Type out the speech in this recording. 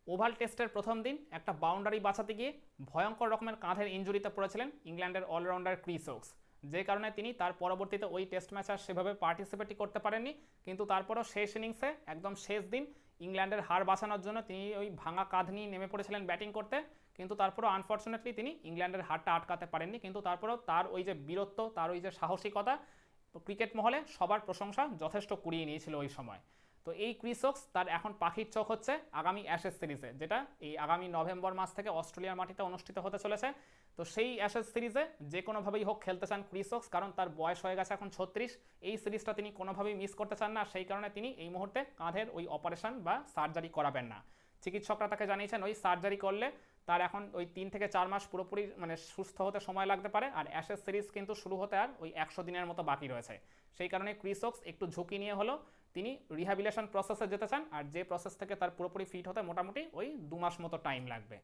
Oval টেস্টের প্রথম দিন একটা বাউন্ডারি বাঁচাতে গিয়ে ভয়ঙ্কর রকমের কাঁধের ইনজুরিতে পড়েছিলেন ইংল্যান্ডের অলরাউন্ডার ক্রিস ওকস, যে কারণে তিনি তার পরবর্তীতে ওই টেস্ট ম্যাচ আর সেভাবে পার্টিসিপেটই করতে পারেননি। কিন্তু তারপরও শেষ ইনিংসে একদম শেষ দিন ইংল্যান্ডের হার বাঁচানোর জন্য তিনি ওই ভাঙা কাঁধ নিয়ে নেমে পড়েছিলেন ব্যাটিং করতে। কিন্তু তারপরও আনফর্চুনেটলি তিনি ইংল্যান্ডের হারটা আটকাতে পারেননি। কিন্তু তারপরেও তার ওই যে বীরত্ব, তার ওই যে সাহসিকতা ক্রিকেট মহলে সবার প্রশংসা যথেষ্ট কুড়িয়ে নিয়েছিল ওই সময়। তো এই ক্রিস ওকস তার এখন পাখির চোখ হচ্ছে আগামী অ্যাশেজ সিরিজে, যেটা এই আগামী নভেম্বর মাস থেকে অস্ট্রেলিয়ার মাটিতে অনুষ্ঠিত হতে চলেছে। তো সেই অ্যাশেজ সিরিজে যে কোনোভাবেই হোক খেলতে চান ক্রিস ওকস, কারণ তার বয়স হয়ে গেছে এখন 36। এই সিরিজটা তিনি কোনোভাবেই মিস করতে চান না, সেই কারণে তিনি এই মুহূর্তে কাঁধের ওই অপারেশন বা সার্জারি করাবেন না। চিকিৎসকরা তাকে জানিয়েছেন ওই সার্জারি করলে তার এখন ওই 3 থেকে 4 মাস পুরোপুরি মানে সুস্থ হতে সময় লাগতে পারে। আর অ্যাশেজ সিরিজ কিন্তু শুরু হতে আর ওই 100 দিনের মতো বাকি রয়েছে। সেই কারণে ক্রিস ওকস একটু ঝুঁকি নিয়ে হলো তিনি রিহ্যাবিলিটেশন প্রসেসে যেতে চান, আর যে প্রসেস থেকে তার পুরোপুরি ফিট হতে মোটামুটি ওই 2 মাস মতো টাইম লাগবে।